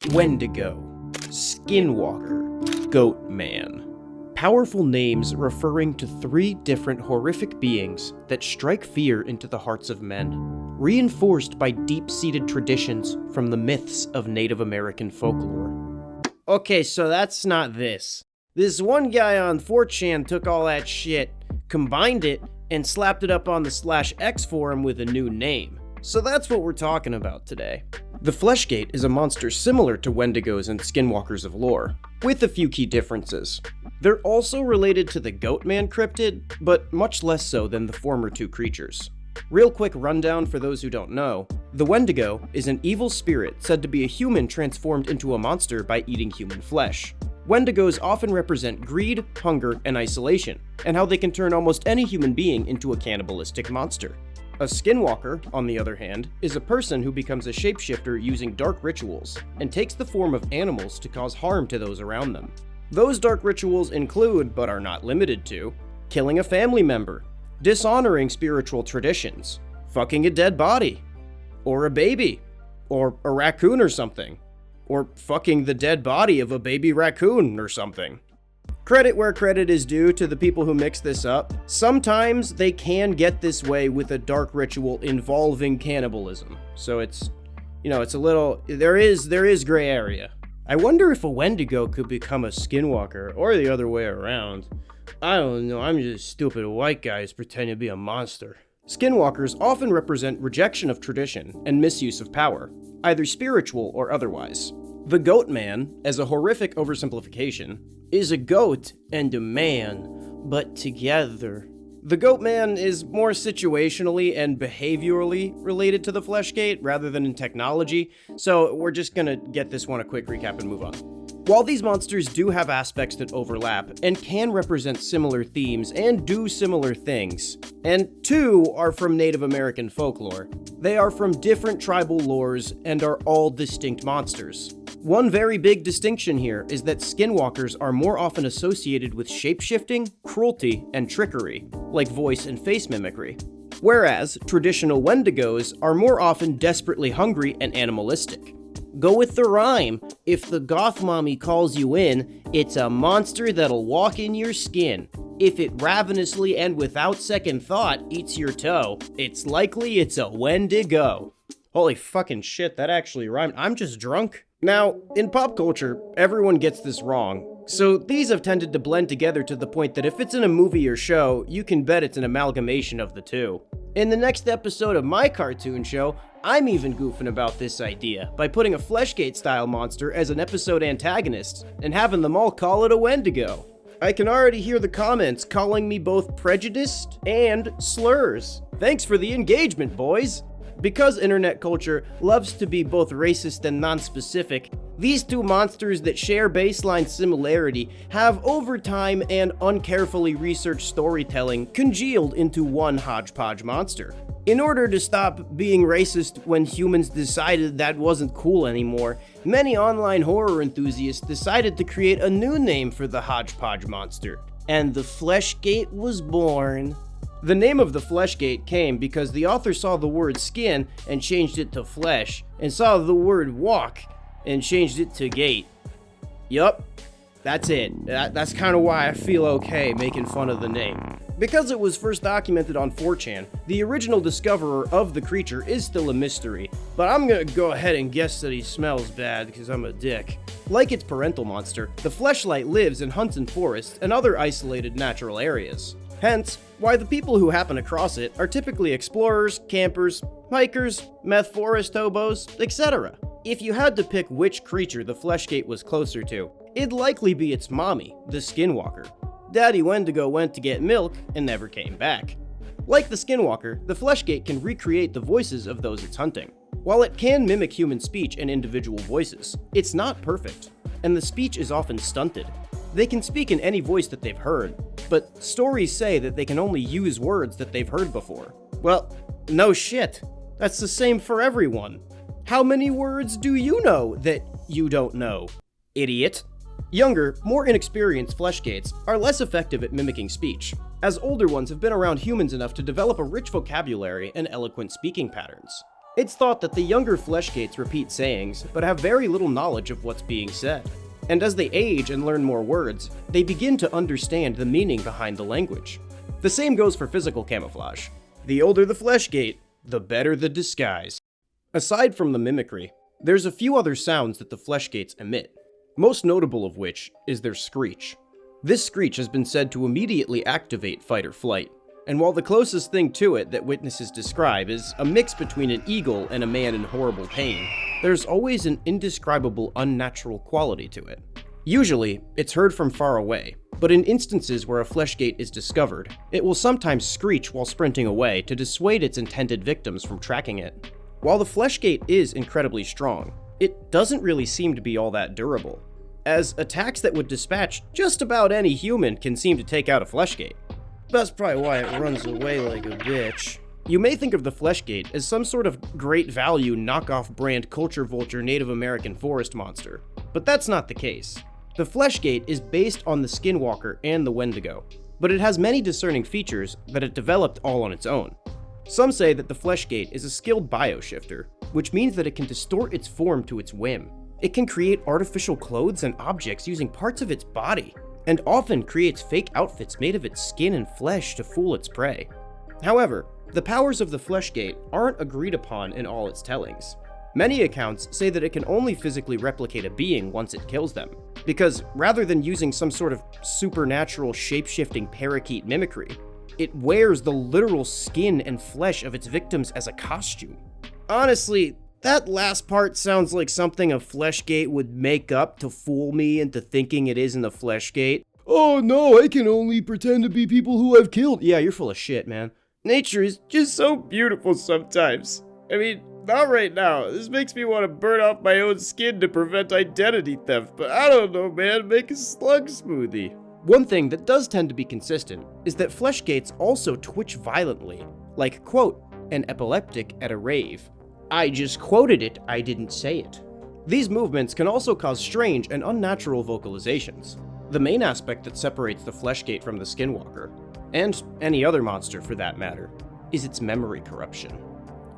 Wendigo, Skinwalker, Goatman. Powerful names referring to three different horrific beings that strike fear into the hearts of men, reinforced by deep-seated traditions from the myths of Native American folklore. Okay, so that's not this. This one guy on 4chan took all that shit, combined it, and slapped it up on the /X forum with a new name. So that's what we're talking about today. The FLESHGAIT is a monster similar to Wendigos and Skinwalkers of lore, with a few key differences. They're also related to the Goatman cryptid, but much less so than the former two creatures. Real quick rundown for those who don't know, the Wendigo is an evil spirit said to be a human transformed into a monster by eating human flesh. Wendigos often represent greed, hunger, and isolation, and how they can turn almost any human being into a cannibalistic monster. A Skinwalker, on the other hand, is a person who becomes a shapeshifter using dark rituals, and takes the form of animals to cause harm to those around them. Those dark rituals include, but are not limited to, killing a family member, dishonoring spiritual traditions, fucking a dead body, or a baby, or a raccoon or something, or fucking the dead body of a baby raccoon or something. Credit where credit is due to the people who mix this up. Sometimes they can get this way with a dark ritual involving cannibalism. So it's a little, there is gray area. I wonder if a Wendigo could become a Skinwalker, or the other way around. I don't know, I'm just stupid white guys pretending to be a monster. Skinwalkers often represent rejection of tradition and misuse of power, either spiritual or otherwise. The Goatman, as a horrific oversimplification, is a goat and a man, but together. The Goatman is more situationally and behaviorally related to the FLESHGAIT rather than in technology, so we're just gonna get this one a quick recap and move on. While these monsters do have aspects that overlap and can represent similar themes and do similar things, and two are from Native American folklore, they are from different tribal lores and are all distinct monsters. One very big distinction here is that Skinwalkers are more often associated with shapeshifting, cruelty, and trickery, like voice and face mimicry, whereas traditional Wendigos are more often desperately hungry and animalistic. Go with the rhyme. If the goth mommy calls you in, it's a monster that'll walk in your skin. If it ravenously and without second thought eats your toe, it's likely it's a Wendigo. Holy fucking shit, that actually rhymed. I'm just drunk. Now, in pop culture, everyone gets this wrong, so these have tended to blend together to the point that if it's in a movie or show, you can bet it's an amalgamation of the two. In the next episode of my cartoon show, I'm even goofing about this idea by putting a FLESHGAIT-style monster as an episode antagonist, and having them all call it a Wendigo. I can already hear the comments calling me both prejudiced and slurs. Thanks for the engagement, boys! Because internet culture loves to be both racist and non-specific, these two monsters that share baseline similarity have over time and uncarefully researched storytelling congealed into one hodgepodge monster. In order to stop being racist when humans decided that wasn't cool anymore, many online horror enthusiasts decided to create a new name for the hodgepodge monster, and the FLESHGAIT was born. The name of the FLESHGAIT came because the author saw the word skin and changed it to flesh, and saw the word walk and changed it to gate. Yup, that's it. That's kind of why I feel okay making fun of the name. Because it was first documented on 4chan, the original discoverer of the creature is still a mystery, but I'm gonna go ahead and guess that he smells bad because I'm a dick. Like its parental monster, the fleshlight lives and hunts in forests and other isolated natural areas. Hence, why the people who happen across it are typically explorers, campers, hikers, meth forest hobos, etc. If you had to pick which creature the FLESHGAIT was closer to, it'd likely be its mommy, the Skinwalker. Daddy Wendigo went to get milk and never came back. Like the Skinwalker, the FLESHGAIT can recreate the voices of those it's hunting. While it can mimic human speech and individual voices, it's not perfect, and the speech is often stunted. They can speak in any voice that they've heard, but stories say that they can only use words that they've heard before. Well, no shit. That's the same for everyone. How many words do you know that you don't know, idiot? Younger, more inexperienced FLESHGAITs are less effective at mimicking speech, as older ones have been around humans enough to develop a rich vocabulary and eloquent speaking patterns. It's thought that the younger fleshgates repeat sayings, but have very little knowledge of what's being said. And as they age and learn more words, they begin to understand the meaning behind the language. The same goes for physical camouflage. The older the fleshgate, the better the disguise. Aside from the mimicry, there's a few other sounds that the fleshgates emit, most notable of which is their screech. This screech has been said to immediately activate fight or flight, and while the closest thing to it that witnesses describe is a mix between an eagle and a man in horrible pain, there's always an indescribable unnatural quality to it. Usually, it's heard from far away, but in instances where a fleshgate is discovered, it will sometimes screech while sprinting away to dissuade its intended victims from tracking it. While the fleshgate is incredibly strong, it doesn't really seem to be all that durable, as attacks that would dispatch just about any human can seem to take out a fleshgate. That's probably why it runs away like a bitch. You may think of the fleshgate as some sort of great value knockoff brand culture vulture Native American forest monster, but that's not the case. The fleshgate is based on the skinwalker and the wendigo, but it has many discerning features that it developed all on its own. Some say that the fleshgate is a skilled bioshifter, which means that it can distort its form to its whim. It can create artificial clothes and objects using parts of its body, and often creates fake outfits made of its skin and flesh to fool its prey. However, the powers of the fleshgate aren't agreed upon in all its tellings. Many accounts say that it can only physically replicate a being once it kills them, because rather than using some sort of supernatural shape-shifting parakeet mimicry, it wears the literal skin and flesh of its victims as a costume. Honestly, that last part sounds like something a fleshgate would make up to fool me into thinking it isn't a fleshgate. Oh no, I can only pretend to be people who I've killed. Yeah, you're full of shit, man. Nature is just so beautiful sometimes. I mean, not right now. This makes me want to burn off my own skin to prevent identity theft, but I don't know, man. Make a slug smoothie. One thing that does tend to be consistent is that fleshgates also twitch violently, like, quote, an epileptic at a rave. I just quoted it, I didn't say it. These movements can also cause strange and unnatural vocalizations. The main aspect that separates the fleshgate from the skinwalker, and any other monster for that matter, is its memory corruption.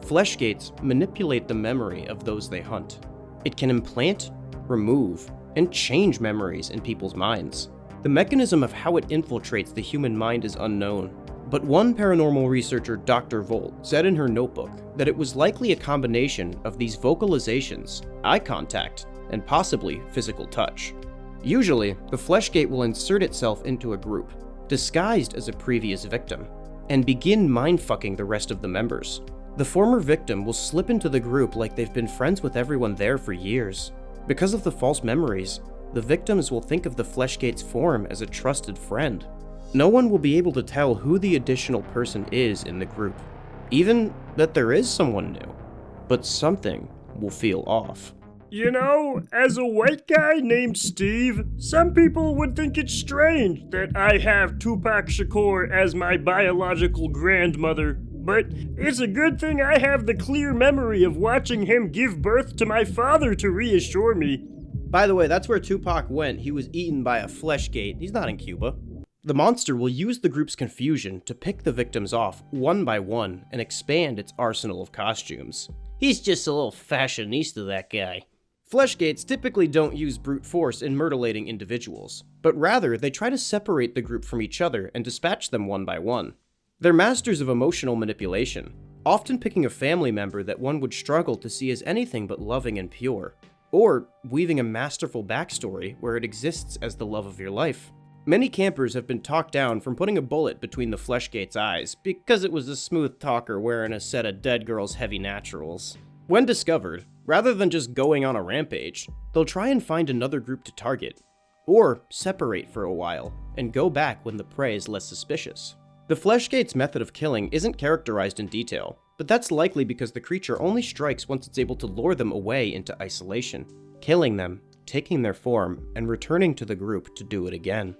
Fleshgates manipulate the memory of those they hunt. It can implant, remove, and change memories in people's minds. The mechanism of how it infiltrates the human mind is unknown, but one paranormal researcher, Dr. Volt, said in her notebook that it was likely a combination of these vocalizations, eye contact, and possibly physical touch. Usually, the fleshgate will insert itself into a group, disguised as a previous victim, and begin mindfucking the rest of the members. The former victim will slip into the group like they've been friends with everyone there for years. Because of the false memories, the victims will think of the fleshgate's form as a trusted friend. No one will be able to tell who the additional person is in the group, even that there is someone new, but something will feel off. You know, as a white guy named Steve, some people would think it's strange that I have Tupac Shakur as my biological grandmother, but it's a good thing I have the clear memory of watching him give birth to my father to reassure me. By the way, that's where Tupac went. He was eaten by a fleshgate. He's not in Cuba. The monster will use the group's confusion to pick the victims off one by one and expand its arsenal of costumes. He's just a little fashionista, that guy. Fleshgates typically don't use brute force in mutilating individuals, but rather they try to separate the group from each other and dispatch them one by one. They're masters of emotional manipulation, often picking a family member that one would struggle to see as anything but loving and pure, or weaving a masterful backstory where it exists as the love of your life. Many campers have been talked down from putting a bullet between the fleshgate's eyes because it was a smooth talker wearing a set of dead girl's heavy naturals. When discovered, rather than just going on a rampage, they'll try and find another group to target, or separate for a while and go back when the prey is less suspicious. The fleshgate's method of killing isn't characterized in detail, but that's likely because the creature only strikes once it's able to lure them away into isolation, killing them, taking their form, and returning to the group to do it again.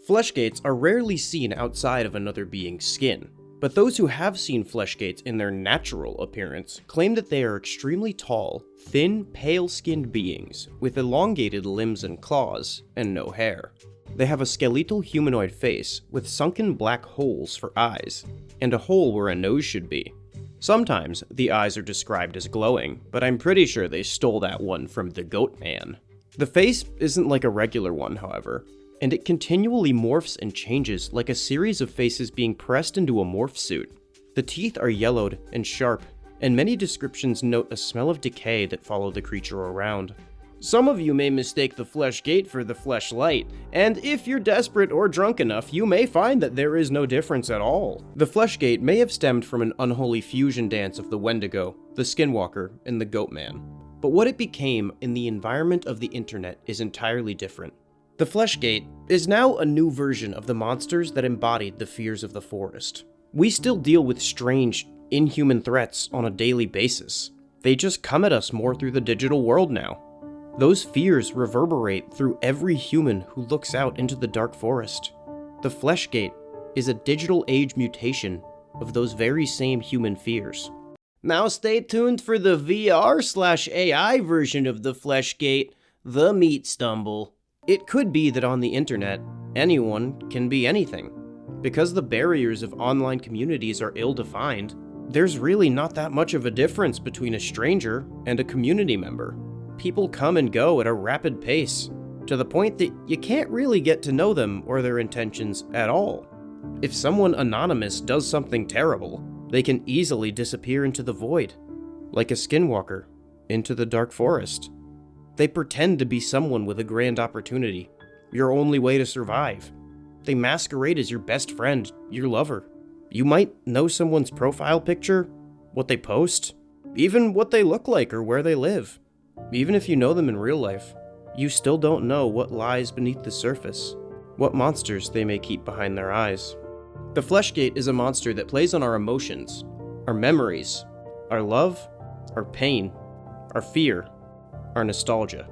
Fleshgates are rarely seen outside of another being's skin, but those who have seen fleshgates in their natural appearance claim that they are extremely tall, thin, pale-skinned beings with elongated limbs and claws, and no hair. They have a skeletal humanoid face with sunken black holes for eyes, and a hole where a nose should be. Sometimes the eyes are described as glowing, but I'm pretty sure they stole that one from the Goat Man. The face isn't like a regular one, however, and it continually morphs and changes like a series of faces being pressed into a morph suit. The teeth are yellowed and sharp, and many descriptions note a smell of decay that follow the creature around. Some of you may mistake the FLESHGAIT for the FLESHLIGHT, and if you're desperate or drunk enough, you may find that there is no difference at all. The FLESHGAIT may have stemmed from an unholy fusion dance of the Wendigo, the Skinwalker, and the Goatman. But what it became in the environment of the internet is entirely different. The FLESHGAIT is now a new version of the monsters that embodied the fears of the forest. We still deal with strange, inhuman threats on a daily basis. They just come at us more through the digital world now. Those fears reverberate through every human who looks out into the dark forest. The FLESHGAIT is a digital age mutation of those very same human fears. Now stay tuned for the VR/AI version of the FLESHGAIT, the Meat Stumble. It could be that on the internet, anyone can be anything. Because the barriers of online communities are ill-defined, there's really not that much of a difference between a stranger and a community member. People come and go at a rapid pace, to the point that you can't really get to know them or their intentions at all. If someone anonymous does something terrible, they can easily disappear into the void, like a skinwalker into the dark forest. They pretend to be someone with a grand opportunity, your only way to survive. They masquerade as your best friend, your lover. You might know someone's profile picture, what they post, even what they look like or where they live. Even if you know them in real life, you still don't know what lies beneath the surface, what monsters they may keep behind their eyes. The FLESHGAIT is a monster that plays on our emotions, our memories, our love, our pain, our fear, our nostalgia.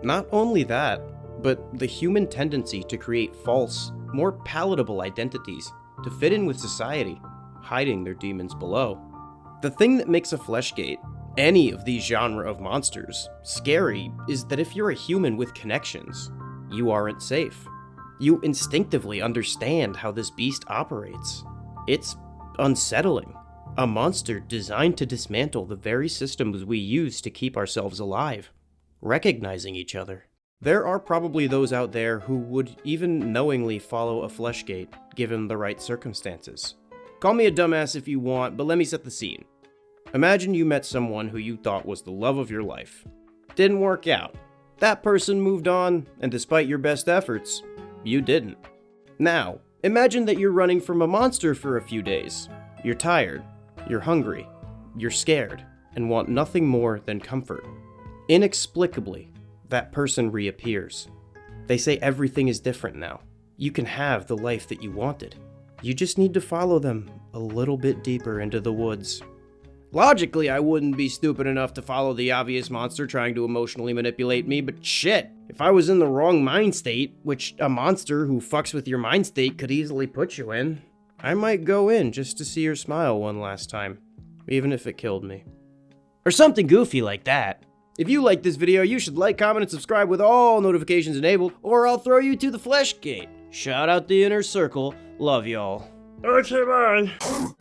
Not only that, but the human tendency to create false, more palatable identities to fit in with society, hiding their demons below. The thing that makes a FLESHGAIT, any of these genre of monsters, scary is that if you're a human with connections, you aren't safe. You instinctively understand how this beast operates. It's unsettling. A monster designed to dismantle the very systems we use to keep ourselves alive, recognizing each other. There are probably those out there who would even knowingly follow a FLESHGAIT given the right circumstances. Call me a dumbass if you want, but let me set the scene. Imagine you met someone who you thought was the love of your life. Didn't work out. That person moved on, and despite your best efforts, you didn't. Now, imagine that you're running from a monster for a few days. You're tired, you're hungry, you're scared, and want nothing more than comfort. Inexplicably, that person reappears. They say everything is different now. You can have the life that you wanted. You just need to follow them a little bit deeper into the woods. Logically, I wouldn't be stupid enough to follow the obvious monster trying to emotionally manipulate me, but shit, if I was in the wrong mind state, which a monster who fucks with your mind state could easily put you in, I might go in just to see her smile one last time, even if it killed me. Or something goofy like that. If you like this video, you should like, comment, and subscribe with all notifications enabled, or I'll throw you to the FLESHGAIT. Shout out the inner circle. Love y'all. Okay, bye.